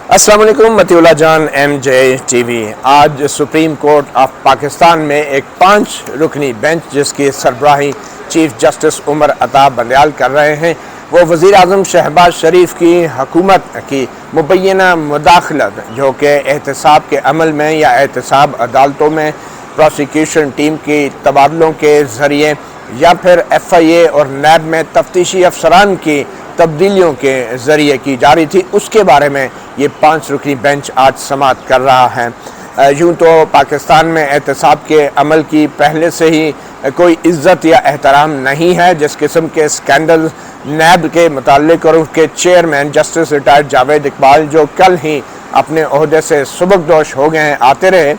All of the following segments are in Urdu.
السلام علیکم، متی اللہ جان، ایم جے ٹی وی۔ آج سپریم کورٹ آف پاکستان میں ایک 5 رکنی بینچ جس کی سربراہی چیف جسٹس عمر عطا بندیال کر رہے ہیں، وہ وزیر اعظم شہباز شریف کی حکومت کی مبینہ مداخلت جو کہ احتساب کے عمل میں یا احتساب عدالتوں میں پروسیکیوشن ٹیم کی تبادلوں کے ذریعے یا پھر ایف آئی اے اور نیب میں تفتیشی افسران کی تبدیلیوں کے ذریعے کی جا رہی تھی، اس کے بارے میں یہ 5 رکنی بینچ آج سماعت کر رہا ہے۔ یوں تو پاکستان میں احتساب کے عمل کی پہلے سے ہی کوئی عزت یا احترام نہیں ہے۔ جس قسم کے سکینڈل نیب کے متعلق اور اس کے chairman justice retired Javed Iqbal جو کل ہی اپنے عہدے سے سبکدوش ہو گئے ہیں آتے رہے،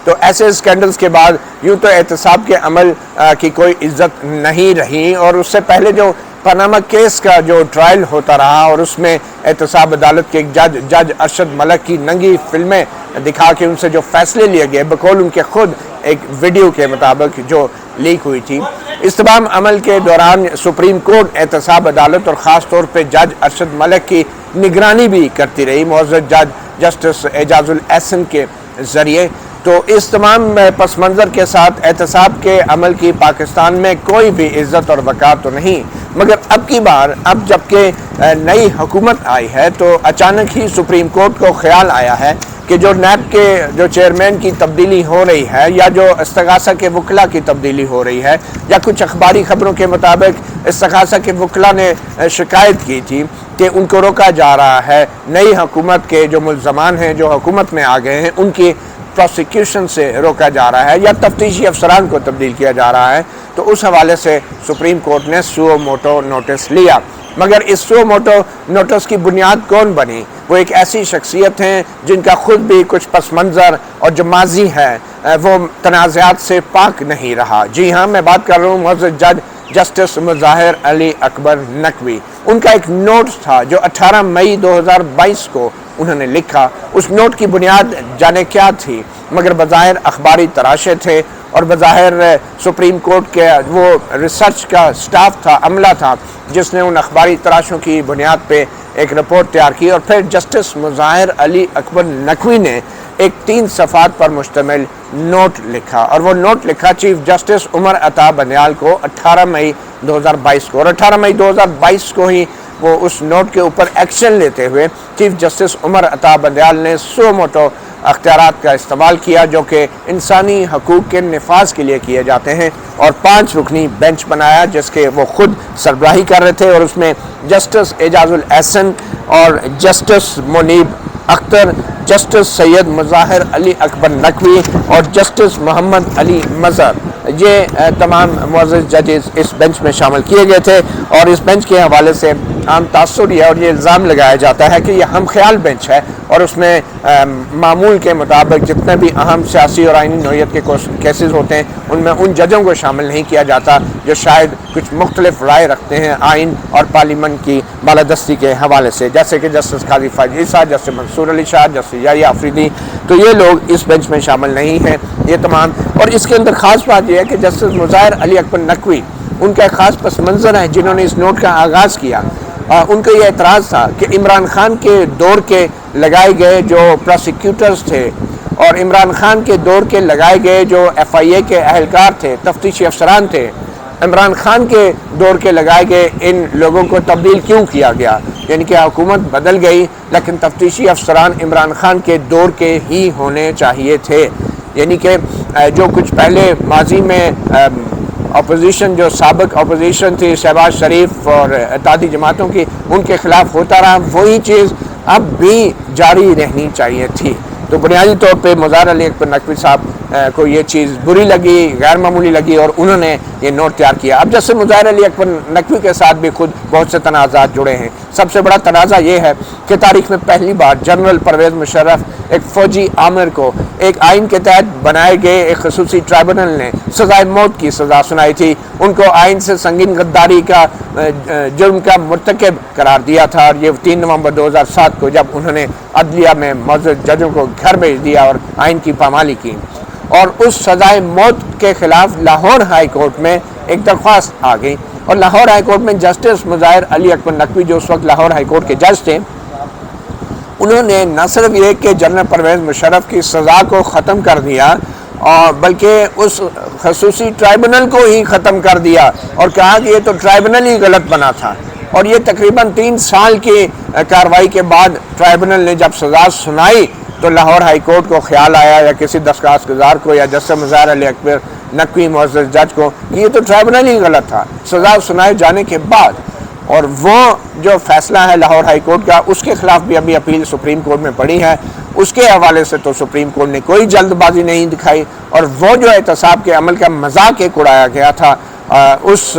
تو ایسے سکینڈلز کے بعد یوں تو احتساب کے عمل کی کوئی عزت نہیں رہی۔ اور اس سے پہلے جو پاناما کیس کا جو ٹرائل ہوتا رہا اور اس میں احتساب عدالت کے ایک جج ارشد ملک کی ننگی فلمیں دکھا کے ان سے جو فیصلے لیے گئے بقول ان کے خود ایک ویڈیو کے مطابق جو لیک ہوئی تھی، اس تمام عمل کے دوران سپریم کورٹ احتساب عدالت اور خاص طور پہ جج ارشد ملک کی نگرانی بھی کرتی رہی معزز جج جسٹس اعجاز الاحسن کے ذریعے۔ تو اس تمام پس منظر کے ساتھ احتساب کے عمل کی پاکستان میں کوئی بھی عزت اور وقار تو نہیں، مگر اب کی بار اب جبکہ نئی حکومت آئی ہے تو اچانک ہی سپریم کورٹ کو خیال آیا ہے کہ جو نیب کے جو چیئرمین کی تبدیلی ہو رہی ہے یا جو استغاثہ کے وکلاء کی تبدیلی ہو رہی ہے یا کچھ اخباری خبروں کے مطابق استغاثہ کے وکلاء نے شکایت کی تھی کہ ان کو روکا جا رہا ہے، نئی حکومت کے جو ملزمان ہیں جو حکومت میں آ گئے ہیں ان کی پروسیکیوشن سے روکا جا رہا ہے یا تفتیشی افسران کو تبدیل کیا جا رہا ہے، تو اس حوالے سے سپریم کورٹ نے سو موٹو نوٹس لیا۔ مگر اس سو موٹو نوٹس کی بنیاد کون بنی؟ وہ ایک ایسی شخصیت ہیں جن کا خود بھی کچھ پس منظر اور جو ماضی ہے وہ تنازعات سے پاک نہیں رہا۔ جی ہاں، میں بات کر رہا ہوں معزز جج جسٹس مظاہر علی اکبر نقوی۔ ان کا ایک نوٹ تھا جو 18 مئی 2022 کو انہوں نے لکھا۔ اس نوٹ کی بنیاد جانے کیا تھی، مگر بظاہر اخباری تراشے تھے اور بظاہر سپریم کورٹ کے وہ ریسرچ کا سٹاف تھا، عملہ تھا جس نے ان اخباری تراشوں کی بنیاد پہ ایک رپورٹ تیار کی اور پھر جسٹس مظاہر علی اکبر نقوی نے ایک 3 صفحات پر مشتمل نوٹ لکھا، اور وہ نوٹ لکھا چیف جسٹس عمر عطا بندیال کو 18 مئی 2022 کو، اور 18 مئی 2022 کو ہی وہ اس نوٹ کے اوپر ایکشن لیتے ہوئے چیف جسٹس عمر عطا بندیال نے سو موٹو اختیارات کا استعمال کیا جو کہ انسانی حقوق کے نفاذ کے لیے کیے جاتے ہیں، اور 5 رکنی بینچ بنایا جس کے وہ خود سربراہی کر رہے تھے، اور اس میں جسٹس اعجاز الاحسن اور جسٹس منیب اختر، جسٹس سید مظاہر علی اکبر نقوی اور جسٹس محمد علی مظہر، یہ تمام معزز ججز اس بینچ میں شامل کیے گئے تھے۔ اور اس بینچ کے حوالے سے عام تاثر یہ اور یہ الزام لگایا جاتا ہے کہ یہ ہم خیال بینچ ہے اور اس میں معمول کے مطابق جتنے بھی اہم سیاسی اور آئینی نوعیت کے کیسز ہوتے ہیں ان میں ان ججوں کو شامل نہیں کیا جاتا جو شاید کچھ مختلف رائے رکھتے ہیں آئین اور پارلیمنٹ کی بالادستی کے حوالے سے، جیسے کہ جسٹس قاضی فائز عیسیٰ، جسٹس منصور علی شاہ، جسٹس یحییٰ آفریدی، تو یہ لوگ اس بینچ میں شامل نہیں ہیں یہ تمام۔ اور اس کے اندر خاص بات یہ ہے کہ جسٹس مظاہر علی اکبر نقوی ان کا ایک خاص پس منظر ہے جنہوں نے اس نوٹ کا آغاز کیا۔ ان کا یہ اعتراض تھا کہ عمران خان کے دور کے لگائے گئے جو پروسیکیوٹرز تھے اور عمران خان کے دور کے لگائے گئے جو ایف آئی اے کے اہلکار تھے، تفتیشی افسران تھے، عمران خان کے دور کے لگائے گئے ان لوگوں کو تبدیل کیوں کیا گیا؟ یعنی کہ حکومت بدل گئی لیکن تفتیشی افسران عمران خان کے دور کے ہی ہونے چاہیے تھے۔ یعنی کہ جو کچھ پہلے ماضی میں اپوزیشن جو سابق اپوزیشن تھی شہباز شریف اور اتحادی جماعتوں کی، ان کے خلاف ہوتا رہا، وہی چیز اب بھی جاری رہنی چاہیے تھی۔ تو بنیادی طور پہ مظاہر علی اکبر نقوی صاحب کو یہ چیز بری لگی، غیر معمولی لگی اور انہوں نے یہ نوٹ تیار کیا۔ اب جیسے مظاہر علی اکبر نقوی کے ساتھ بھی خود بہت سے تنازعات جڑے ہیں۔ سب سے بڑا تنازع یہ ہے کہ تاریخ میں پہلی بار جنرل پرویز مشرف ایک فوجی آمر کو ایک آئین کے تحت بنائے گئے ایک خصوصی ٹرائبونل نے سزائے موت کی سزا سنائی تھی، ان کو آئین سے سنگین غداری کا جرم کا مرتکب قرار دیا تھا، اور یہ 3 نومبر 2007 کو جب انہوں نے عدلیہ میں معزز ججوں کو گھر بھیج دیا اور آئین کی پامالی کی، اور اس سزائے موت کے خلاف لاہور ہائی کورٹ میں ایک درخواست آ گئی، اور لاہور ہائی کورٹ میں جسٹس مظاہر علی اکبر نقوی جو اس وقت لاہور ہائی کورٹ کے جج تھے انہوں نے نہ صرف یہ کہ جنرل پرویز مشرف کی سزا کو ختم کر دیا اور بلکہ اس خصوصی ٹرائبونل کو ہی ختم کر دیا اور کہا کہ یہ تو ٹرائبونل ہی غلط بنا تھا. اور یہ تقریباً 3 سال کی کارروائی کے بعد ٹرائبونل نے جب سزا سنائی تو لاہور ہائی کورٹ کو خیال آیا یا کسی درخواست گزار کو یا جسٹس مظاہر علی اکبر نقوی معزز جج کو کہ یہ تو ٹرائبونل ہی غلط تھا سزا سنائے جانے کے بعد. اور وہ جو فیصلہ ہے لاہور ہائی کورٹ کا اس کے خلاف بھی ابھی اپیل سپریم کورٹ میں پڑی ہے. اس کے حوالے سے تو سپریم کورٹ نے کوئی جلد بازی نہیں دکھائی اور وہ جو احتساب کے عمل کا مذاق ایک اڑایا گیا تھا اس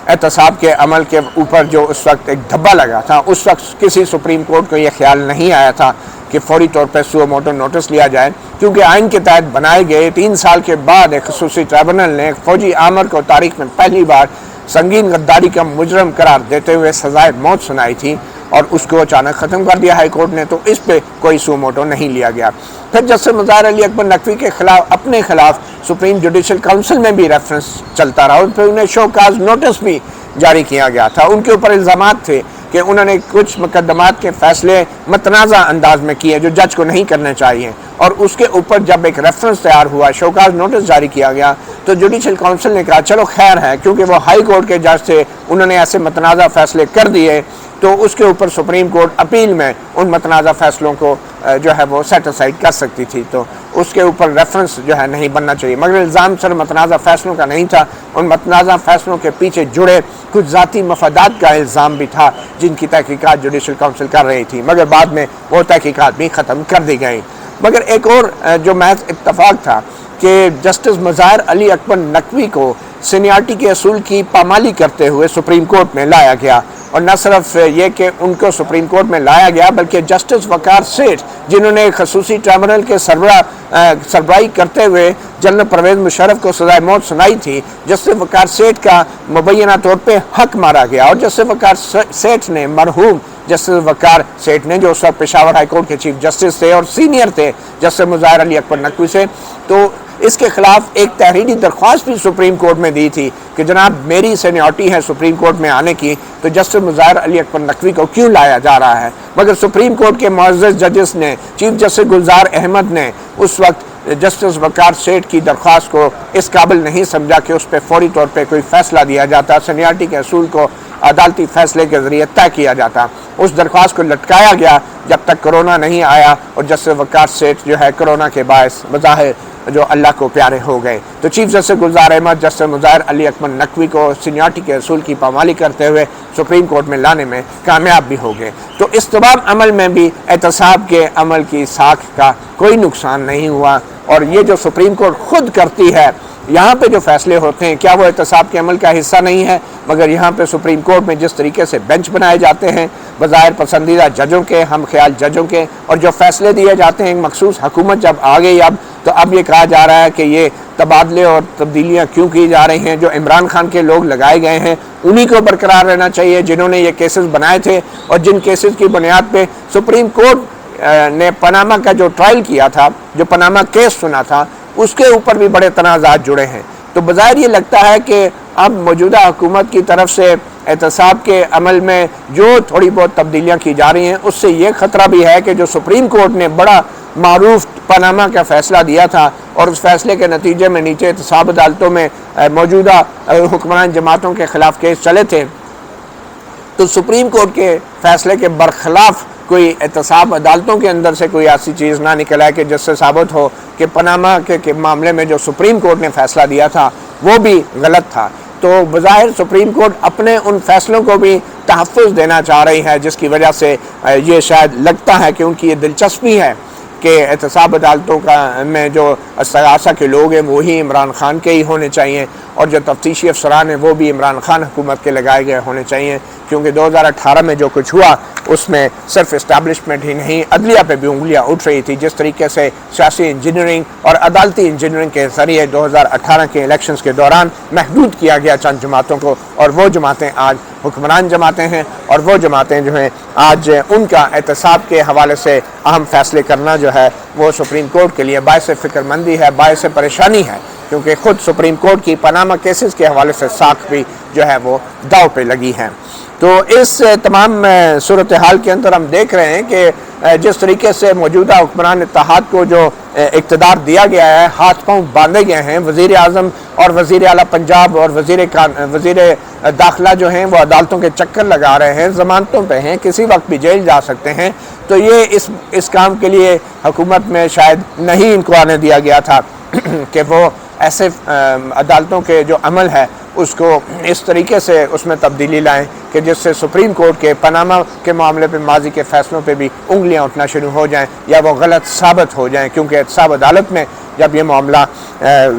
احتساب کے عمل کے اوپر جو اس وقت ایک دھبا لگا تھا اس وقت کسی سپریم کورٹ کو یہ خیال نہیں آیا تھا کہ فوری طور پر سو موٹو نوٹس لیا جائے کیونکہ آئین کے تحت بنائے گئے 3 سال کے بعد ایک خصوصی ٹرائبونل نے ایک فوجی آمر کو تاریخ میں پہلی بار سنگین غداری کا مجرم قرار دیتے ہوئے سزائے موت سنائی تھی اور اس کو اچانک ختم کر دیا ہائی کورٹ نے. تو اس پہ کوئی سو موٹو نہیں لیا گیا. پھر جسٹس مظاہر علی اکبر نقوی کے خلاف اپنے خلاف سپریم جوڈیشل کونسل میں بھی ریفرنس چلتا رہا اور پھر انہیں شو کاز نوٹس بھی جاری کیا گیا تھا. ان کے اوپر الزامات تھے کہ انہوں نے کچھ مقدمات کے فیصلے متنازع انداز میں کیے جو جج کو نہیں کرنے چاہیے اور اس کے اوپر جب ایک ریفرنس تیار ہوا شوکاز نوٹس جاری کیا گیا تو جوڈیشل کونسل نے کہا چلو خیر ہے کیونکہ وہ ہائی کورٹ کے جج تھے انہوں نے ایسے متنازع فیصلے کر دیے تو اس کے اوپر سپریم کورٹ اپیل میں ان متنازع فیصلوں کو جو ہے وہ سیٹ اسائڈ کر سکتی تھی تو اس کے اوپر ریفرنس جو ہے نہیں بننا چاہیے. مگر الزام صرف متنازع فیصلوں کا نہیں تھا ان متنازع فیصلوں کے پیچھے جڑے کچھ ذاتی مفادات کا الزام بھی تھا جن کی تحقیقات جوڈیشل کونسل کر رہی تھی مگر بعد میں وہ تحقیقات بھی ختم کر دی گئیں. مگر ایک اور جو محض اتفاق تھا کہ جسٹس مظاہر علی اکبر نقوی کو سینیارٹی کے اصول کی پامالی کرتے ہوئے سپریم کورٹ میں لایا گیا اور نہ صرف یہ کہ ان کو سپریم کورٹ میں لایا گیا بلکہ جسٹس وقار سیٹھ جنہوں نے خصوصی ٹرائبونل کے سربراہی کرتے ہوئے جنرل پرویز مشرف کو سزائے موت سنائی تھی جسٹس وقار سیٹھ کا مبینہ طور پہ حق مارا گیا اور جسٹس وقار سیٹھ نے مرحوم جسٹس وقار سیٹھ نے جو اس وقت پشاور ہائی کورٹ کے چیف جسٹس تھے اور سینئر تھے جسٹس مظاہر علی اکبر نقوی سے تو اس کے خلاف ایک تحریری درخواست بھی سپریم کورٹ میں دی تھی کہ جناب میری سینیورٹی ہے سپریم کورٹ میں آنے کی تو جسٹس مظاہر علی اکبر نقوی کو کیوں لایا جا رہا ہے. مگر سپریم کورٹ کے معزز ججز نے چیف جسٹس گلزار احمد نے اس وقت جسٹس وقار سیٹھ کی درخواست کو اس قابل نہیں سمجھا کہ اس پہ فوری طور پہ کوئی فیصلہ دیا جاتا سینیورٹی کے اصول کو عدالتی فیصلے کے ذریعے طے کیا جاتا. اس درخواست کو لٹکایا گیا جب تک کرونا نہیں آیا اور جسٹس وقار سیٹھ جو ہے کرونا کے باعث بظاہر جو اللہ کو پیارے ہو گئے تو chief justice Gulzar Ahmed justice Mazahar Ali Akbar Naqvi کو سینیورٹی کے اصول کی پامالی کرتے ہوئے سپریم کورٹ میں لانے میں کامیاب بھی ہو گئے. تو اس تمام عمل میں بھی احتساب کے عمل کی ساکھ کا کوئی نقصان نہیں ہوا اور یہ جو سپریم کورٹ خود کرتی ہے یہاں پہ جو فیصلے ہوتے ہیں کیا وہ احتساب کے عمل کا حصہ نہیں ہے. مگر یہاں پہ سپریم کورٹ میں جس طریقے سے بینچ بنائے جاتے ہیں بظاہر پسندیدہ ججوں کے ہم خیال ججوں کے اور جو فیصلے دیے جاتے ہیں مخصوص حکومت جب آ گئی تو اب یہ کہا جا رہا ہے کہ یہ تبادلے اور تبدیلیاں کیوں کی جا رہی ہیں جو عمران خان کے لوگ لگائے گئے ہیں انہی کو برقرار رہنا چاہیے جنہوں نے یہ کیسز بنائے تھے اور جن کیسز کی بنیاد پہ سپریم کورٹ نے پاناما کا جو ٹرائل کیا تھا جو پاناما کیس سنا تھا اس کے اوپر بھی بڑے تنازعات جڑے ہیں. تو بظاہر یہ لگتا ہے کہ اب موجودہ حکومت کی طرف سے احتساب کے عمل میں جو تھوڑی بہت تبدیلیاں کی جا رہی ہیں اس سے یہ خطرہ بھی ہے کہ جو سپریم کورٹ نے بڑا معروف پاناما کا فیصلہ دیا تھا اور اس فیصلے کے نتیجے میں نیچے احتساب عدالتوں میں موجودہ حکمران جماعتوں کے خلاف کیس چلے تھے تو سپریم کورٹ کے فیصلے کے برخلاف کوئی احتساب عدالتوں کے اندر سے کوئی ایسی چیز نہ نکل آئے کہ جس سے ثابت ہو کہ پاناما کے معاملے میں جو سپریم کورٹ نے فیصلہ دیا تھا وہ بھی غلط تھا. تو بظاہر سپریم کورٹ اپنے ان فیصلوں کو بھی تحفظ دینا چاہ رہی ہے جس کی وجہ سے یہ شاید لگتا ہے کہ ان کی یہ دلچسپی ہے کہ احتساب عدالتوں میں جو استغاثہ کے لوگ ہیں وہی عمران خان کے ہی ہونے چاہیے اور جو تفتیشی افسران ہیں وہ بھی عمران خان حکومت کے لگائے گئے ہونے چاہیے کیونکہ 2018 میں جو کچھ ہوا اس میں صرف اسٹیبلشمنٹ ہی نہیں عدلیہ پہ بھی انگلیاں اٹھ رہی تھی. جس طریقے سے سیاسی انجینئرنگ اور عدالتی انجینئرنگ کے ذریعے 2018 کے الیکشنز کے دوران محدود کیا گیا چند جماعتوں کو اور وہ جماعتیں آج حکمران جماعتیں ہیں اور وہ جماعتیں جو ہیں آج ان کا احتساب کے حوالے سے اہم فیصلے کرنا جو ہے وہ سپریم کورٹ کے لیے باعث فکر مندی ہے باعث پریشانی ہے کیونکہ خود سپریم کورٹ کی پاناما کیسز کے حوالے سے ساکھ بھی جو ہے وہ داؤ پہ لگی ہے. تو اس تمام صورتحال کے اندر ہم دیکھ رہے ہیں کہ جس طریقے سے موجودہ حکمران اتحاد کو جو اقتدار دیا گیا ہے، ہاتھ پاؤں باندھے گئے ہیں، وزیر اعظم اور وزیر اعلیٰ پنجاب اور وزیر داخلہ جو ہیں وہ عدالتوں کے چکر لگا رہے ہیں، ضمانتوں پہ ہیں، کسی وقت بھی جیل جا سکتے ہیں، تو یہ اس کام کے لیے حکومت میں شاید نہیں ان کو آنے دیا گیا تھا کہ وہ ایسے عدالتوں کے جو عمل ہے اس کو اس طریقے سے اس میں تبدیلی لائیں کہ جس سے سپریم کورٹ کے پاناما کے معاملے پہ ماضی کے فیصلوں پہ بھی انگلیاں اٹھنا شروع ہو جائیں یا وہ غلط ثابت ہو جائیں، کیونکہ احتساب عدالت میں جب یہ معاملہ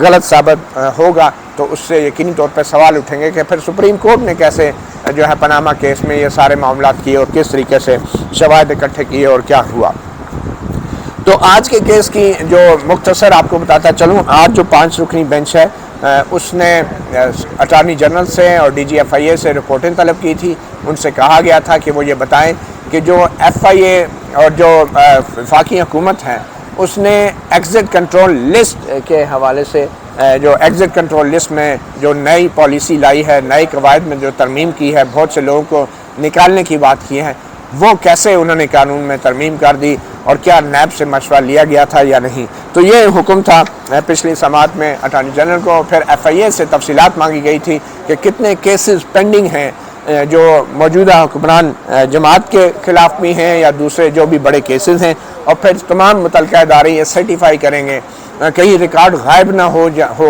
غلط ثابت ہوگا تو اس سے یقینی طور پہ سوال اٹھیں گے کہ پھر سپریم کورٹ نے کیسے جو ہے پاناما کیس میں یہ سارے معاملات کیے اور کس طریقے سے شواہد اکٹھے کیے اور کیا ہوا۔ تو آج کے کیس کی جو مختصر آپ کو بتاتا چلوں، آج جو 5 رکنی بینچ ہے اس نے اٹارنی جنرل سے اور ڈی جی ایف آئی اے سے رپورٹیں طلب کی تھی۔ ان سے کہا گیا تھا کہ وہ یہ بتائیں کہ جو ایف آئی اے اور جو وفاقی حکومت ہے اس نے ایگزٹ کنٹرول لسٹ کے حوالے سے جو ایگزٹ کنٹرول لسٹ میں جو نئی پالیسی لائی ہے، نئے قواعد میں جو ترمیم کی ہے، بہت سے لوگوں کو نکالنے کی بات کی ہے، وہ کیسے انہوں نے قانون میں ترمیم کر دی اور کیا نیب سے مشورہ لیا گیا تھا یا نہیں۔ تو یہ حکم تھا پچھلی سماعت میں اٹارنی جنرل کو، پھر ایف آئی اے سے تفصیلات مانگی گئی تھی کہ کتنے کیسز پینڈنگ ہیں جو موجودہ حکمران جماعت کے خلاف بھی ہیں یا دوسرے جو بھی بڑے کیسز ہیں، اور پھر تمام متعلقہ ادارے یہ سرٹیفائی کریں گے کہیں ریکارڈ غائب نہ ہو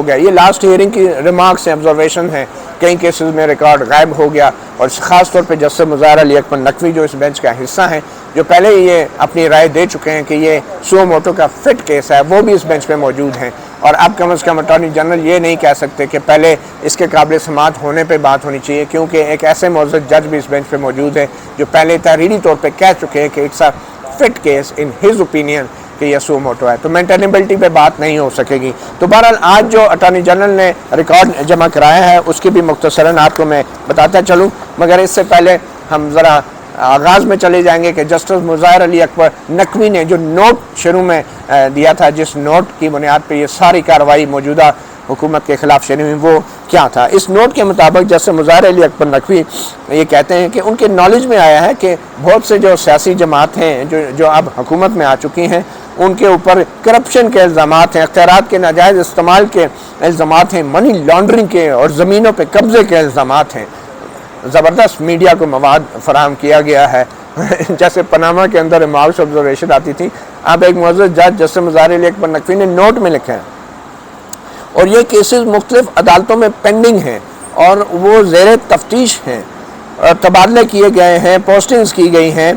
گیا۔ یہ لاسٹ ہیئرنگ کی ریمارکس ہیں، آبزرویشن ہیں، کئی کیسز میں ریکارڈ غائب ہو گیا، اور خاص طور پہ جسٹس مظاہر علی اکبر نقوی جو اس بینچ کا حصہ ہیں، جو پہلے ہی یہ اپنی رائے دے چکے ہیں کہ یہ سو موٹو کا فٹ کیس ہے، وہ بھی اس بینچ پہ موجود ہیں، اور اب کم از کم اٹارنی جنرل یہ نہیں کہہ سکتے کہ پہلے اس کے قابل سماعت ہونے پہ بات ہونی چاہیے، کیونکہ ایک ایسے معزز جج بھی اس بینچ پہ موجود ہے جو پہلے تحریری طور پہ کہہ چکے ہیں کہ it's a fit case in his opinion کہ یہ سو موٹو ہے، تو مینٹینیبلٹی پہ بات نہیں ہو سکے گی۔ تو بہرحال آج جو اٹارنی جنرل نے ریکارڈ جمع کرایا ہے اس کی بھی مختصراً آپ کو میں بتاتا چلوں، مگر اس سے پہلے ہم ذرا آغاز میں چلے جائیں گے کہ جسٹس مظاہر علی اکبر نقوی نے جو نوٹ شروع میں دیا تھا، جس نوٹ کی بنیاد پہ یہ ساری کارروائی موجودہ حکومت کے خلاف شروع ہوئی، وہ کیا تھا۔ اس نوٹ کے مطابق جسٹس مظاہر علی اکبر نقوی یہ کہتے ہیں کہ ان کے نالج میں آیا ہے کہ بہت سے جو سیاسی جماعت ہیں جو اب حکومت میں آ چکی ہیں، ان کے اوپر کرپشن کے الزامات ہیں، اختیارات کے ناجائز استعمال کے الزامات ہیں، منی لانڈرنگ کے اور زمینوں پہ قبضے کے الزامات ہیں۔ زبردست میڈیا کو مواد فراہم کیا گیا ہے جیسے پاناما کے اندر ریمارکس آبزرویشن آتی تھی، اب ایک معزز جج جسٹس مظاہر علی اکبر نقوی نے نوٹ میں لکھا ہے، اور یہ کیسز مختلف عدالتوں میں پینڈنگ ہیں اور وہ زیر تفتیش ہیں، تبادلے کیے گئے ہیں، پوسٹنگز کی گئی ہیں،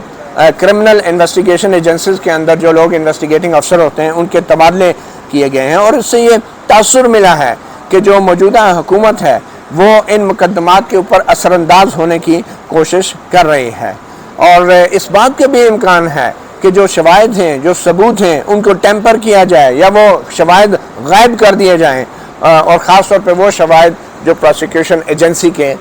کرمنل انویسٹیگیشن ایجنسیز کے اندر جو لوگ انویسٹیگیٹنگ افسر ہوتے ہیں ان کے تبادلے کیے گئے ہیں، اور اس سے یہ تاثر ملا ہے کہ جو موجودہ حکومت ہے وہ ان مقدمات کے اوپر اثر انداز ہونے کی کوشش کر رہی ہے، اور اس بات کا بھی امکان ہے کہ جو شواہد ہیں، جو ثبوت ہیں، ان کو ٹیمپر کیا جائے یا وہ شواہد غائب کر دیے جائیں، اور خاص طور پہ وہ شواہد جو پروسیکیوشن ایجنسی کے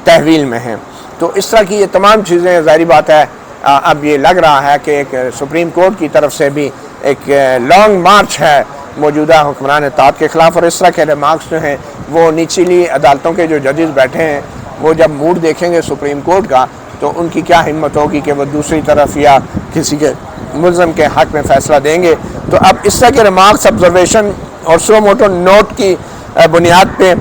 تحویل میں ہیں۔ تو اس طرح کی یہ تمام چیزیں ظاہری بات ہے اب یہ لگ رہا ہے کہ ایک سپریم کورٹ کی طرف سے بھی ایک لانگ مارچ ہے موجودہ حکمران اتحاد کے خلاف، اور اس طرح کے ریمارکس جو ہیں وہ نچلی عدالتوں کے جو ججز بیٹھے ہیں وہ جب موڈ دیکھیں گے سپریم کورٹ کا تو ان کی کیا ہمت ہوگی کہ وہ دوسری طرف یا کسی کے ملزم کے حق میں فیصلہ دیں گے۔ تو اب اس طرح کے ریمارکس، آبزرویشن اور سو موٹو نوٹ کی بنیاد پہ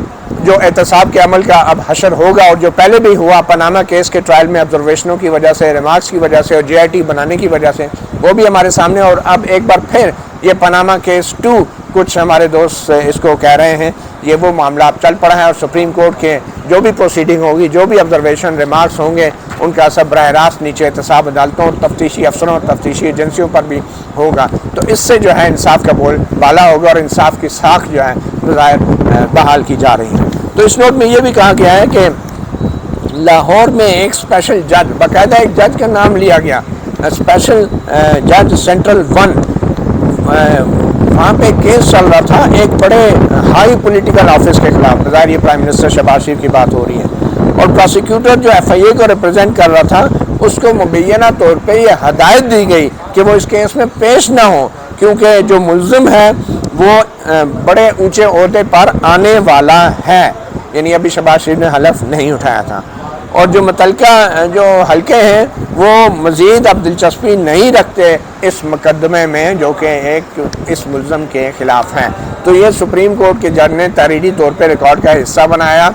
جو احتساب کے عمل کا اب حشر ہوگا، اور جو پہلے بھی ہوا پاناما کیس کے ٹرائل میں آبزرویشنوں کی وجہ سے، ریمارکس کی وجہ سے اور جے آئی ٹی بنانے کی وجہ سے، وہ بھی ہمارے سامنے، اور اب ایک بار پھر یہ پاناما کیس 2 کچھ ہمارے دوست اس کو کہہ رہے ہیں، یہ وہ معاملہ اب چل پڑا ہے، اور سپریم کورٹ کے جو بھی پروسیڈنگ ہوگی، جو بھی آبزرویشن ریمارکس ہوں گے، ان کا اثر براہ راست نیچے احتساب عدالتوں اور تفتیشی افسروں اور تفتیشی ایجنسیوں پر بھی ہوگا، تو اس سے جو ہے انصاف کا بول بالا ہوگا اور انصاف کی ساکھ جو ہے بظاہر بحال کی جا رہی ہے۔ تو اس نوٹ میں یہ بھی کہا گیا ہے کہ لاہور میں ایک اسپیشل جج، باقاعدہ ایک جج کا نام لیا گیا، اسپیشل جج سینٹرل 1، وہاں پہ کیس چل رہا تھا ایک بڑے ہائی پولیٹیکل آفس کے خلاف، بظاہر یہ پرائم منسٹر شہباز شریف کی بات ہو رہی ہے، اور پروسیکیوٹر جو ایف آئی اے کو ریپرزینٹ کر رہا تھا اس کو مبینہ طور پہ یہ ہدایت دی گئی کہ وہ اس کیس میں پیش نہ ہو، کیونکہ جو ملزم ہے وہ بڑے اونچے عہدے پر آنے والا ہے، یعنی ابھی شہباز شریف نے حلف نہیں اٹھایا تھا، اور جو متعلقہ جو حلقے ہیں وہ مزید اب دلچسپی نہیں رکھتے اس مقدمے میں جو کہ ایک اس ملزم کے خلاف ہیں. تو یہ سپریم کورٹ کے جج نے تحریری طور پہ ریکارڈ کا حصہ بنایا،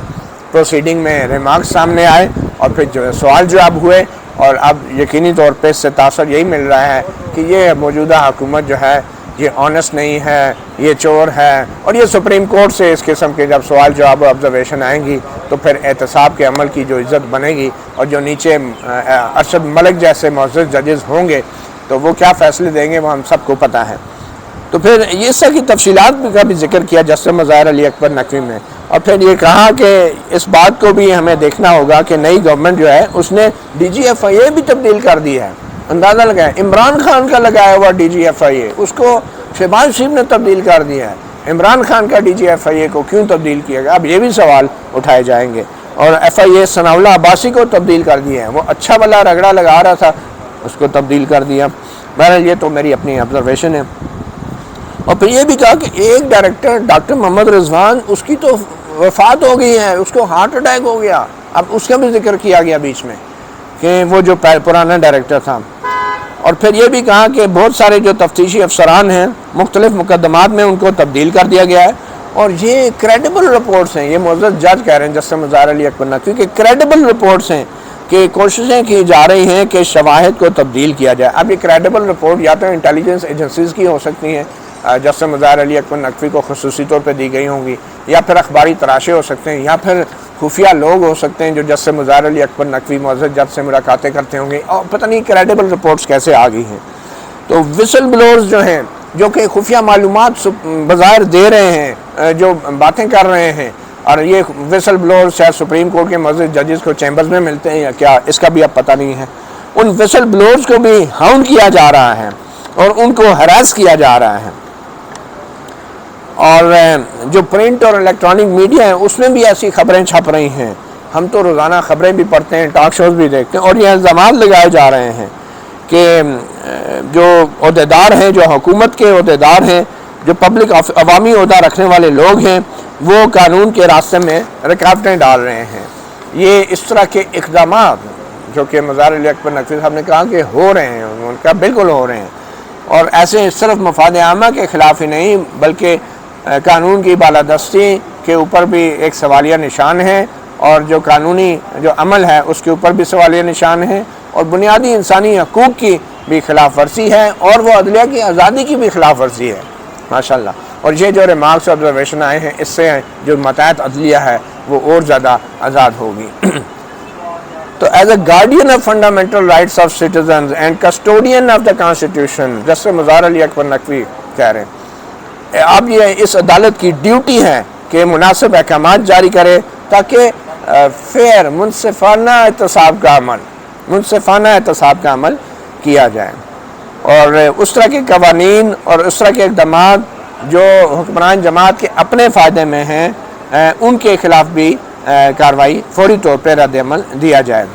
پروسیڈنگ میں ریمارکس سامنے آئے اور پھر جو سوال جواب ہوئے، اور اب یقینی طور پہ اس سے تاثر یہی مل رہا ہے کہ یہ موجودہ حکومت جو ہے یہ آنیسٹ نہیں ہے، یہ چور ہے. اور یہ سپریم کورٹ سے اس قسم کے جب سوال جواب اور آبزرویشن آئیں گی تو پھر احتساب کے عمل کی جو عزت بنے گی، اور جو نیچے ارشد ملک جیسے معزز ججز ہوں گے تو وہ کیا فیصلے دیں گے وہ ہم سب کو پتہ ہے. تو پھر اس طرح کی تفصیلات کا بھی ذکر کیا جسٹس مظاہر علی اکبر نقوی میں، اور پھر یہ کہا کہ اس بات کو بھی ہمیں دیکھنا ہوگا کہ نئی گورنمنٹ جو ہے اس نے ڈی جی ایف آئی اے بھی تبدیل کر دی ہے. اندازہ لگائیں، عمران خان کا لگایا ہوا ڈی جی ایف آئی اے اس کو شہباز شریف نے تبدیل کر دیا ہے. عمران خان کا ڈی جی ایف آئی اے کو کیوں تبدیل کیا گیا؟ اب یہ بھی سوال اٹھائے جائیں گے. اور ایف آئی اے ثناء اللہ عباسی کو تبدیل کر دیا ہے، وہ اچھا بھلا رگڑا لگا رہا تھا اس کو تبدیل کر دیا. بہرحال یہ تو میری اپنی آبزرویشن ہے. اور پھر یہ بھی کہا کہ ایک ڈائریکٹر ڈاکٹر محمد رضوان اس کی تو وفات ہو گئی ہے، اس کو ہارٹ اٹیک ہو گیا. اب اس کا بھی ذکر کیا گیا بیچ میں کہ وہ جو پرانا ڈائریکٹر تھا. اور پھر یہ بھی کہا کہ بہت سارے جو تفتیشی افسران ہیں مختلف مقدمات میں ان کو تبدیل کر دیا گیا ہے. اور یہ کریڈیبل رپورٹس ہیں، یہ معزز جج کہہ رہے ہیں جسٹس مظاہر علی اکبر نقوی کہ کریڈیبل رپورٹس ہیں کہ کوششیں کی جا رہی ہیں کہ شواہد کو تبدیل کیا جائے. اب یہ کریڈیبل رپورٹ یا تو انٹیلیجنس ایجنسیز کی ہو سکتی ہیں، جسٹس مظاہر علی اکبر نقوی کو خصوصی طور پہ دی گئی ہوں گی، یا پھر اخباری تراشے ہو سکتے ہیں، یا پھر خفیہ لوگ ہو سکتے ہیں جو جسٹس مظاہر علی اکبر نقوی معزز جج سے ملاقاتیں کرتے ہوں گے، اور پتہ نہیں کریڈیبل رپورٹس کیسے آ گئی ہیں. تو وسل بلورز جو ہیں جو کہ خفیہ معلومات بظاہر دے رہے ہیں، جو باتیں کر رہے ہیں، اور یہ وسل بلورز شاید سپریم کورٹ کے معزز ججز کو چیمبرز میں ملتے ہیں یا کیا، اس کا بھی اب پتہ نہیں ہے. ان وسل بلورز کو بھی ہاؤنڈ کیا جا رہا ہے اور ان کو ہراس کیا جا رہا ہے. اور جو پرنٹ اور الیکٹرانک میڈیا ہے اس میں بھی ایسی خبریں چھپ رہی ہیں. ہم تو روزانہ خبریں بھی پڑھتے ہیں، ٹاک شوز بھی دیکھتے ہیں، اور یہ الزامات لگائے جا رہے ہیں کہ جو عہدیدار ہیں، جو حکومت کے عہدیدار ہیں، جو پبلک عوامی عہدہ رکھنے والے لوگ ہیں، وہ قانون کے راستے میں رکاوٹیں ڈال رہے ہیں. یہ اس طرح کے اقدامات جو کہ مظاہر علی اکبر نقوی صاحب نے کہا کہ ہو رہے ہیں، ان کا بالکل ہو رہے ہیں، اور ایسے صرف مفاد عامہ کے خلاف ہی نہیں بلکہ قانون کی بالادستی کے اوپر بھی ایک سوالیہ نشان ہے، اور جو قانونی جو عمل ہے اس کے اوپر بھی سوالیہ نشان ہے، اور بنیادی انسانی حقوق کی بھی خلاف ورزی ہے، اور وہ عدلیہ کی آزادی کی بھی خلاف ورزی ہے ماشاءاللہ. اور یہ جو ریمارکس اور آبزرویشن آئے ہیں اس سے جو متحد عدلیہ ہے وہ اور زیادہ آزاد ہوگی. تو as a guardian of fundamental rights of citizens and custodian of the constitution, Justice Mazahar Ali Akbar Naqvi کہہ رہے ہیں اب یہ اس عدالت کی ڈیوٹی ہے کہ مناسب احکامات جاری کرے تاکہ فیئر منصفانہ احتساب کا عمل کیا جائے، اور اس طرح کے قوانین اور اس طرح کے اقدامات جو حکمران جماعت کے اپنے فائدے میں ہیں ان کے خلاف بھی کارروائی فوری طور پہ رد عمل دیا جائے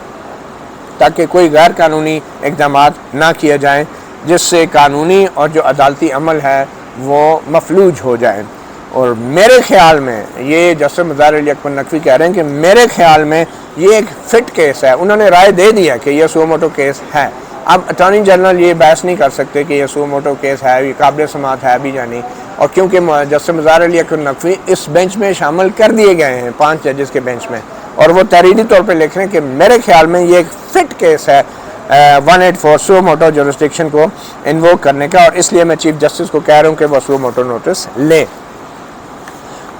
تاکہ کوئی غیر قانونی اقدامات نہ کیے جائیں جس سے قانونی اور جو عدالتی عمل ہے وہ مفلوج ہو جائیں. اور میرے خیال میں یہ جسٹس مظاہر علی اکبر نقوی کہہ رہے ہیں کہ میرے خیال میں یہ ایک فٹ کیس ہے. انہوں نے رائے دے دیا کہ یہ سو موٹو کیس ہے. اب اٹارنی جنرل یہ بحث نہیں کر سکتے کہ یہ سو موٹو کیس ہے، یہ قابل سماعت ہے بھی یا نہیں، اور کیونکہ جسٹس مظاہر علی اکبر نقوی اس بینچ میں شامل کر دیے گئے ہیں 5 ججز کے بینچ میں، اور وہ تحریری طور پہ لکھ رہے ہیں کہ میرے خیال میں یہ ایک فٹ کیس ہے 184 سو موٹو جورسڈکشن کو انووک کرنے کا، اور اس لیے میں چیف جسٹس کو کہہ رہا ہوں کہ وہ سو موٹو نوٹس لے.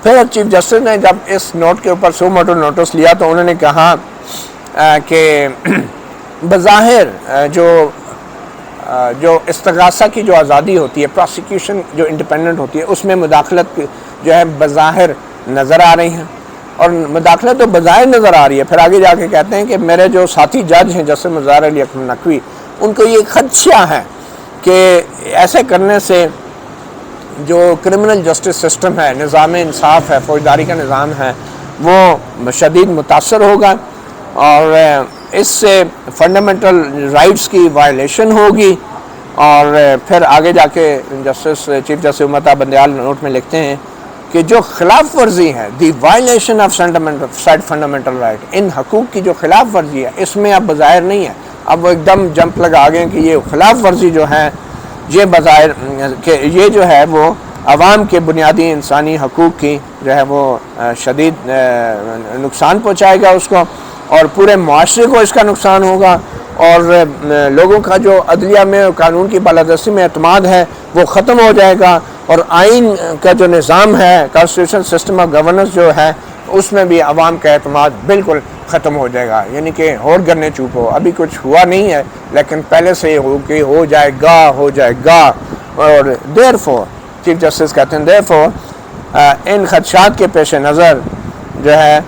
پھر چیف جسٹس نے جب اس نوٹ کے اوپر سو موٹو نوٹس لیا تو انہوں نے کہا کہ بظاہر جو استغاثہ کی جو آزادی ہوتی ہے، پروسیکیوشن جو انڈیپینڈنٹ ہوتی ہے، اس میں مداخلت جو ہے بظاہر نظر آ رہی ہیں، اور مداخلت تو بظاہر نظر آ رہی ہے. پھر آگے جا کے کہتے ہیں کہ میرے جو ساتھی جج ہیں جسٹس مظاہر علی اکبر نقوی، ان کو یہ خدشہ ہے کہ ایسے کرنے سے جو کرمنل جسٹس سسٹم ہے، نظام انصاف ہے، فوجداری کا نظام ہے، وہ شدید متاثر ہوگا، اور اس سے فنڈامنٹل رائٹس کی وائلیشن ہوگی. اور پھر آگے جا کے چیف جسٹس امتا بندیال نوٹ میں لکھتے ہیں کہ جو خلاف ورزی ہے دی وائلیشن آف فنڈامنٹل رائٹ، ان حقوق کی جو خلاف ورزی ہے اس میں اب بظاہر نہیں ہے، اب وہ ایک دم جمپ لگا گئے کہ یہ خلاف ورزی جو ہے یہ بظاہر کہ یہ جو ہے وہ عوام کے بنیادی انسانی حقوق کی جو ہے وہ شدید نقصان پہنچائے گا اس کو، اور پورے معاشرے کو اس کا نقصان ہوگا، اور لوگوں کا جو عدلیہ میں قانون کی بالادستی میں اعتماد ہے وہ ختم ہو جائے گا، اور آئین کا جو نظام ہے کانسٹیٹیوشن سسٹم آف گورننس جو ہے اس میں بھی عوام کا اعتماد بالکل ختم ہو جائے گا، یعنی کہ اور گرنے چوپ ہو، ابھی کچھ ہوا نہیں ہے لیکن پہلے سے یہ ہو کہ ہو جائے گا. اور دیر فور چیف جسٹس کہتے ہیں دیر فور ان خدشات کے پیش نظر جو ہے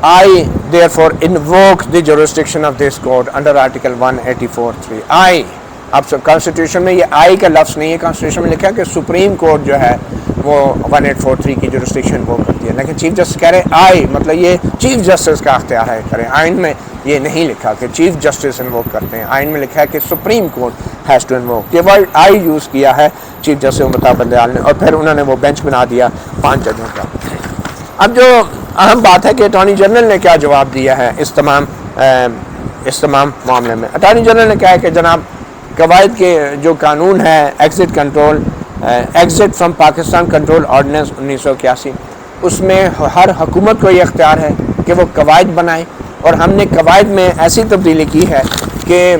I therefore invoke the jurisdiction of this court under Article 184(3). اب کانسٹیٹیوشن میں یہ I کا لفظ نہیں ہے، کانسٹیٹیوشن میں لکھا ہے کہ سپریم کورٹ جو ہے وہ 1843 کی جورسڈکشن وہ کرتی ہے، لیکن چیف جسٹس کہہ رہے I مطلب یہ چیف جسٹس کا اختیار ہے کریں. آئین میں یہ نہیں لکھا کہ چیف جسٹس انووک کرتے ہیں، آئین میں لکھا ہے کہ supreme court has to invoke. یہ ورڈ I یوز کیا ہے چیف جسٹس عمر عطا بندیال نے، اور پھر انہوں نے وہ بینچ بنا دیا 5 ججوں کا. اب جو اہم بات ہے کہ اٹارنی جنرل نے کیا جواب دیا ہے اس تمام معاملے میں. اٹارنی جنرل نے کہا ہے کہ جناب قواعد کے جو قانون ہے exit from Pakistan control ordinance 1981، اس میں ہر حکومت کو یہ اختیار ہے کہ وہ قواعد بنائے، اور ہم نے قواعد میں ایسی تبدیلی کی ہے کہ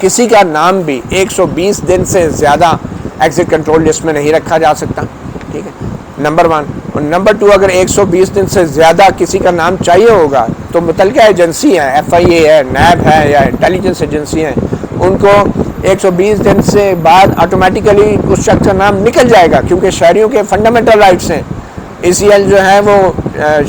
کسی کا نام بھی 120 دن سے زیادہ ایگزٹ کنٹرول لسٹ میں نہیں رکھا جا سکتا. ٹھیک ہے، نمبر 1. اور نمبر 2، اگر 120 دن سے زیادہ کسی کا نام چاہیے ہوگا تو متعلقہ ایجنسی ہیں، FIA ہے، نیب ہے یا انٹیلیجنس ایجنسی ہیں، ان کو 120 دن سے بعد آٹومیٹیکلی اس شخص کا نام نکل جائے گا، کیونکہ شہریوں کے فنڈامنٹل رائٹس ہیں. ECL جو ہے وہ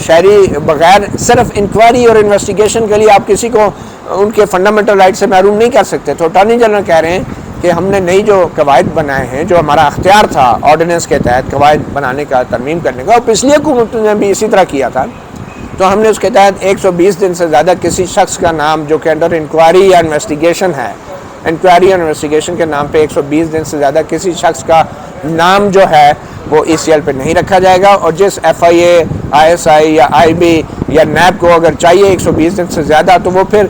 شہری بغیر صرف انکوائری اور انویسٹیگیشن کے لیے آپ کسی کو ان کے فنڈامنٹل رائٹ سے محروم نہیں کر سکتے. تو اٹارنی جنرل کہہ رہے ہیں کہ ہم نے نئی جو قواعد بنائے ہیں، جو ہمارا اختیار تھا آرڈیننس کے تحت قواعد بنانے کا، ترمیم کرنے کا، اور پچھلی حکومت نے بھی اسی طرح کیا تھا، تو ہم نے اس کے تحت 120 دن سے زیادہ کسی شخص کا نام جو کہ انڈر انکوائری یا انویسٹیگیشن ہے، انکوائری اور انویسٹیگیشن کے نام پہ 120 دن سے زیادہ کسی شخص کا نام جو ہے وہ ECL پہ نہیں رکھا جائے گا. اور جس FIA، ISI یا IB یا نیب کو اگر چاہیے 120 دن سے زیادہ، تو وہ پھر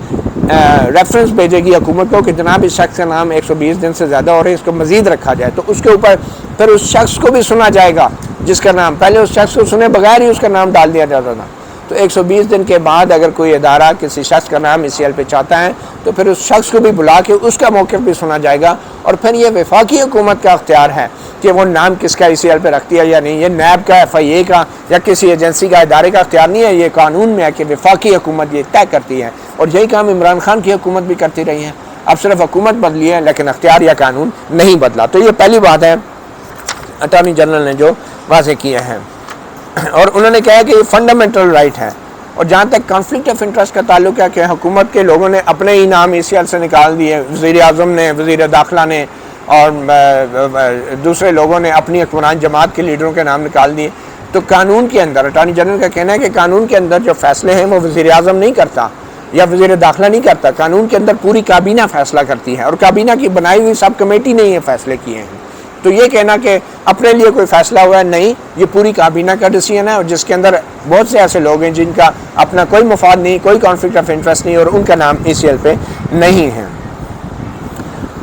ریفرنس بھیجے گی حکومت کو کہ جناب اس شخص کا نام 120 دن سے زیادہ اور اس کو مزید رکھا جائے، تو اس کے اوپر پھر اس شخص کو بھی سنا جائے گا جس کا نام، پہلے اس شخص کو سنے بغیر ہی اس کا نام ڈال دیا جاتا تھا. تو 120 دن کے بعد اگر کوئی ادارہ کسی شخص کا نام ECL پہ چاہتا ہے تو پھر اس شخص کو بھی بلا کے اس کا موقف بھی سنا جائے گا، اور پھر یہ وفاقی حکومت کا اختیار ہے کہ وہ نام کس کا ECL پہ رکھتی ہے یا نہیں. یہ نیب کا، FIA کا یا کسی ایجنسی کا، ادارے کا اختیار نہیں ہے، یہ قانون میں ہے کہ وفاقی حکومت یہ طے کرتی ہے، اور یہی کام عمران خان کی حکومت بھی کرتی رہی ہے. اب صرف حکومت بدلی ہے لیکن اختیار یا قانون نہیں بدلا. تو یہ پہلی بات ہے اٹارنی جنرل نے جو واضح کیا ہے، اور انہوں نے کہا کہ یہ فنڈامنٹل رائٹ ہے. اور جہاں تک کانفلکٹ آف انٹرسٹ کا تعلق ہے کہ حکومت کے لوگوں نے اپنے ہی نام ECL سے نکال دیے، وزیر اعظم نے، وزیر داخلہ نے اور دوسرے لوگوں نے اپنی حکمران جماعت کے لیڈروں کے نام نکال دیے، تو قانون کے اندر اٹارنی جنرل کا کہنا ہے کہ قانون کے اندر جو فیصلے ہیں وہ وزیر اعظم نہیں کرتا یا وزیر داخلہ نہیں کرتا، قانون کے اندر پوری کابینہ فیصلہ کرتی ہے، اور کابینہ کی بنائی ہوئی سب کمیٹی نے یہ فیصلے کیے ہیں. تو یہ کہنا کہ اپنے لیے کوئی فیصلہ ہوا ہے، نہیں، یہ پوری کابینہ کا ڈیسیژن ہے، اور جس کے اندر بہت سے ایسے لوگ ہیں جن کا اپنا کوئی مفاد نہیں، کوئی کانفلکٹ آف انٹرسٹ نہیں، اور ان کا نام ECL پہ نہیں ہے.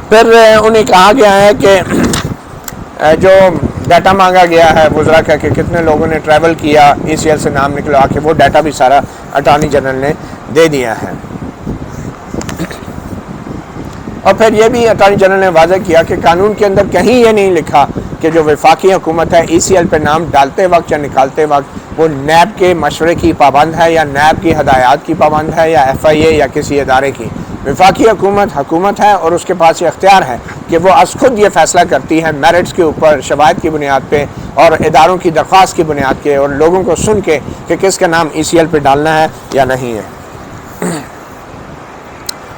پھر انہیں کہا گیا ہے کہ جو ڈیٹا مانگا گیا ہے وزراء کا کہ کتنے لوگوں نے ٹریول کیا ECL سے نام نکلوا کے، وہ ڈیٹا بھی سارا اٹارنی جنرل نے دے دیا ہے. اور پھر یہ بھی اٹارنی جنرل نے واضح کیا کہ قانون کے اندر کہیں یہ نہیں لکھا کہ جو وفاقی حکومت ہے ECL پہ نام ڈالتے وقت یا نکالتے وقت وہ نیب کے مشورے کی پابند ہے یا نیب کی ہدایات کی پابند ہے یا FIA یا کسی ادارے کی. وفاقی حکومت ہے، اور اس کے پاس یہ اختیار ہے کہ وہ از خود یہ فیصلہ کرتی ہے میرٹس کے اوپر، شواہد کی بنیاد پہ اور اداروں کی درخواست کی بنیاد پہ، اور لوگوں کو سن کے کہ کس کا نام ECL پہ ڈالنا ہے یا نہیں ہے.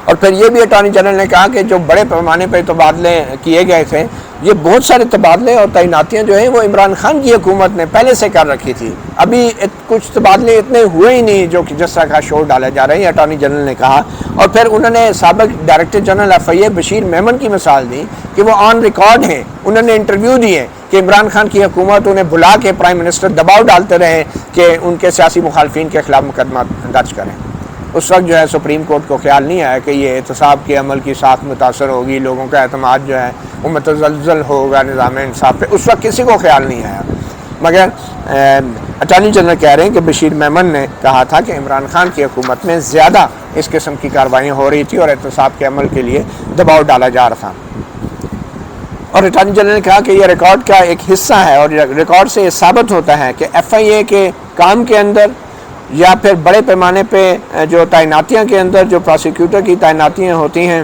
اور پھر یہ بھی اٹارنی جنرل نے کہا کہ جو بڑے پیمانے پہ تبادلے کیے گئے تھے یہ بہت سارے تبادلے اور تعیناتیاں جو ہیں وہ عمران خان کی حکومت نے پہلے سے کر رکھی تھی. ابھی کچھ تبادلے اتنے ہوئے ہی نہیں جو کہ جس طرح کا شور ڈالے جا رہے ہیں. اٹارنی جنرل نے کہا اور پھر انہوں نے سابق director general FIA Bashir Memon کی مثال دی کہ وہ آن ریکارڈ ہیں, انہوں نے انٹرویو دیے کہ عمران خان کی حکومت انہیں بلا کے پرائم منسٹر دباؤ ڈالتے رہے کہ ان کے سیاسی مخالفین کے خلاف مقدمہ درج کریں. اس وقت جو ہے سپریم کورٹ کو خیال نہیں آیا کہ یہ احتساب کے عمل کی ساخت متاثر ہوگی, لوگوں کا اعتماد جو ہے وہ متزلزل ہوگا نظام انصاف پہ. اس وقت کسی کو خیال نہیں آیا, مگر اٹارنی جنرل کہہ رہے ہیں کہ بشیر میمن نے کہا تھا کہ عمران خان کی حکومت میں زیادہ اس قسم کی کارروائیاں ہو رہی تھی اور احتساب کے عمل کے لیے دباؤ ڈالا جا رہا تھا. اور اٹارنی جنرل نے کہا کہ یہ ریکارڈ کا ایک حصہ ہے اور ریکارڈ سے یہ ثابت ہوتا ہے کہ FIA کے کام کے اندر یا پھر بڑے پیمانے پہ جو تعیناتیاں کے اندر جو پراسیکیوٹر کی تعیناتیاں ہوتی ہیں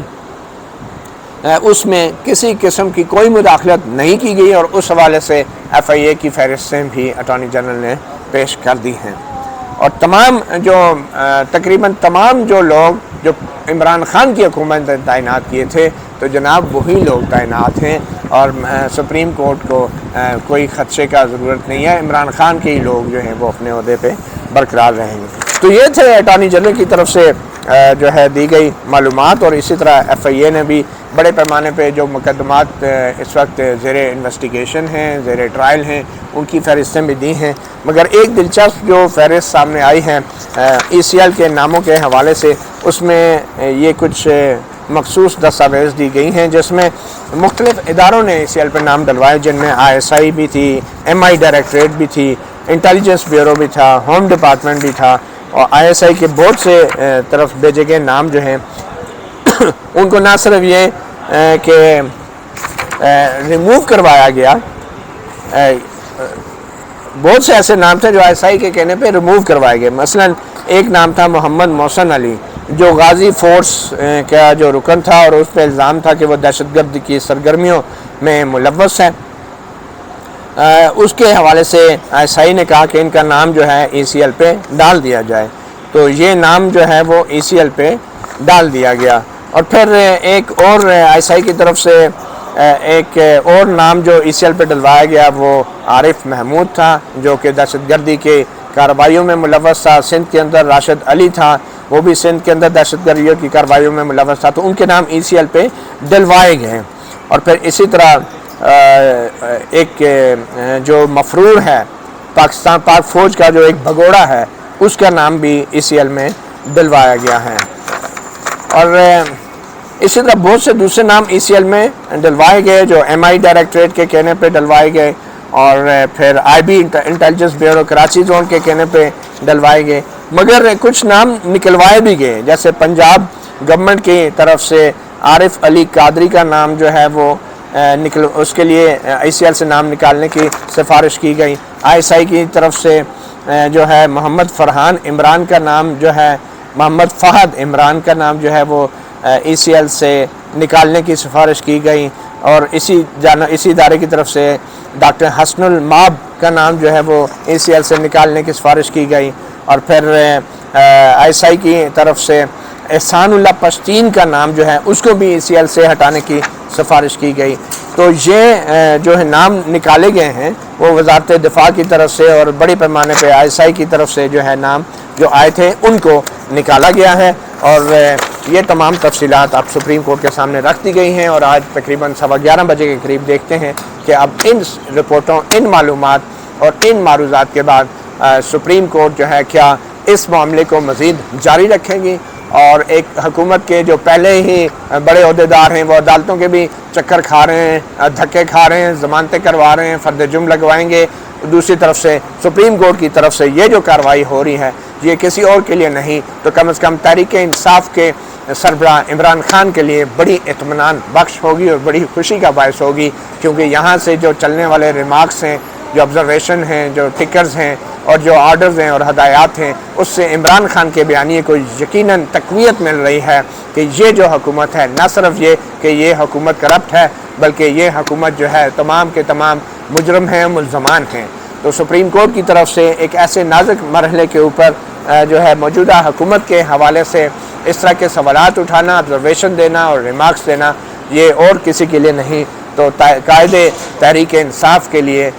اس میں کسی قسم کی کوئی مداخلت نہیں کی گئی, اور اس حوالے سے FIA کی فہرستیں بھی اٹارنی جنرل نے پیش کر دی ہیں. اور تقریباً تمام جو لوگ جو عمران خان کی حکومت نے تعینات کیے تھے تو جناب وہی لوگ تعینات ہیں, اور سپریم کورٹ کو کوئی خدشے کا ضرورت نہیں ہے. عمران خان کے ہی لوگ جو ہیں وہ اپنے عہدے پہ برقرار رہیں گے. تو یہ تھے اٹارنی جنرل کی طرف سے جو ہے دی گئی معلومات, اور اسی طرح FIA نے بھی بڑے پیمانے پہ جو مقدمات اس وقت زیر انویسٹیگیشن ہیں, زیر ٹرائل ہیں, ان کی فہرستیں بھی دی ہیں. مگر ایک دلچسپ جو فہرست سامنے آئی ہے ECL کے ناموں کے حوالے سے, اس میں یہ کچھ مخصوص دستاویز دی گئی ہیں جس میں مختلف اداروں نے ECL پہ نام ڈلوائے, جن میں ISI بھی تھی, MI ڈائریکٹریٹ بھی تھی, انٹیلیجنس بیورو بھی تھا, ہوم ڈپارٹمنٹ بھی تھا, اور ISI کے بہت سے طرف بھیجے گئے نام جو ہیں ان کو نہ صرف یہ کہ ریموو کروایا گیا, بہت سے ایسے نام تھے جو ISI کے کہنے پہ ریموو کروائے گئے. مثلا ایک نام تھا محمد محسن علی جو غازی فورس کا جو رکن تھا, اور اس پہ الزام تھا کہ وہ دہشت گرد کی سرگرمیوں میں ملوث ہے. اس کے حوالے سے ISI نے کہا کہ ان کا نام جو ہے ECL پہ ڈال دیا جائے, تو یہ نام جو ہے وہ ECL پہ ڈال دیا گیا. اور پھر ایک اور ISI کی طرف سے ایک اور نام جو ECL پہ ڈلوایا گیا وہ عارف محمود تھا جو کہ دہشت گردی کے کارروائیوں میں ملوث تھا. سندھ کے اندر راشد علی تھا, وہ بھی سندھ کے اندر دہشت گردیوں کی کارروائیوں میں ملوث تھا, تو ان کے نام ECL پہ ڈلوائے گئے. اور پھر اسی طرح ایک جو مفرور ہے پاک فوج کا جو ایک بھگوڑا ہے, اس کا نام بھی ECL میں ڈلوایا گیا ہے. اور اسی طرح بہت سے دوسرے نام ECL میں ڈلوائے گئے جو MI ڈائریکٹریٹ کے کہنے پہ ڈلوائے گئے, اور پھر IB intelligence bureau Karachi zone کے کہنے پہ ڈلوائے گئے. مگر کچھ نام نکلوائے بھی گئے, جیسے پنجاب گورنمنٹ کی طرف سے عارف علی قادری کا نام جو ہے وہ اس کے لیے ECL سے نام نکالنے کی سفارش کی گئی. ISI کی طرف سے جو ہے محمد فرحان عمران کا نام جو ہے, محمد فہد عمران کا نام جو ہے وہ ECL سے نکالنے کی سفارش کی گئی. اور اسی ادارے کی طرف سے ڈاکٹر حسن الماب کا نام جو ہے وہ ECL سے نکالنے کی سفارش کی گئی. اور پھر ISI کی طرف سے احسان اللہ پشتین کا نام جو ہے اس کو بھی ECL سے ہٹانے کی سفارش کی گئی. تو یہ جو ہے نام نکالے گئے ہیں وہ وزارت دفاع کی طرف سے اور بڑے پیمانے پہ ISI کی طرف سے جو ہے نام جو آئے تھے ان کو نکالا گیا ہے. اور یہ تمام تفصیلات اب سپریم کورٹ کے سامنے رکھ دی گئی ہیں, اور آج تقریباً 11:15 بجے کے قریب دیکھتے ہیں کہ اب ان رپورٹوں, ان معلومات اور ان معروضات کے بعد سپریم کورٹ جو ہے کیا اس معاملے کو مزید جاری رکھیں گی, اور ایک حکومت کے جو پہلے ہی بڑے عہدیدار ہیں وہ عدالتوں کے بھی چکر کھا رہے ہیں, دھکے کھا رہے ہیں, ضمانتیں کروا رہے ہیں, فرد جرم لگوائیں گے. دوسری طرف سے سپریم کورٹ کی طرف سے یہ جو کارروائی ہو رہی ہے یہ کسی اور کے لیے نہیں تو کم از کم تحریک انصاف کے سربراہ عمران خان کے لیے بڑی اطمینان بخش ہوگی اور بڑی خوشی کا باعث ہوگی, کیونکہ یہاں سے جو چلنے والے ریمارکس ہیں, جو آبزرویشن ہیں, جو ٹکرز ہیں اور جو آرڈرز ہیں اور ہدایات ہیں, اس سے عمران خان کے بیانیے کو یقیناً تقویت مل رہی ہے کہ یہ جو حکومت ہے نہ صرف یہ کہ یہ حکومت کرپٹ ہے بلکہ یہ حکومت جو ہے تمام کے تمام مجرم ہیں, ملزمان ہیں. تو سپریم کورٹ کی طرف سے ایک ایسے نازک مرحلے کے اوپر جو ہے موجودہ حکومت کے حوالے سے اس طرح کے سوالات اٹھانا, آبزرویشن دینا اور ریمارکس دینا یہ اور کسی کے لیے نہیں تو قائد تحریک انصاف کے لیے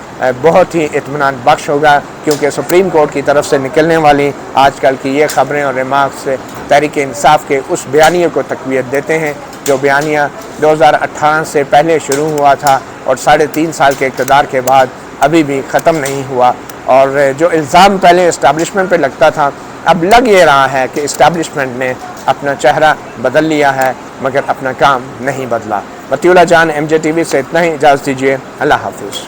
بہت ہی اطمینان بخش ہوگا، کیونکہ سپریم کورٹ کی طرف سے نکلنے والی آج کل کی یہ خبریں اور ریمارکس تحریک انصاف کے اس بیانیے کو تقویت دیتے ہیں جو بیانیہ 2018 سے پہلے شروع ہوا تھا اور 3.5 سال کے اقتدار کے بعد ابھی بھی ختم نہیں ہوا، اور جو الزام پہلے اسٹیبلشمنٹ پہ لگتا تھا اب لگ یہ رہا ہے کہ اسٹیبلشمنٹ نے اپنا چہرہ بدل لیا ہے مگر اپنا کام نہیں بدلا۔ مطیع اللہ جان، MJ TV سے اتنا ہی، اجازت دیجیے، اللہ حافظ۔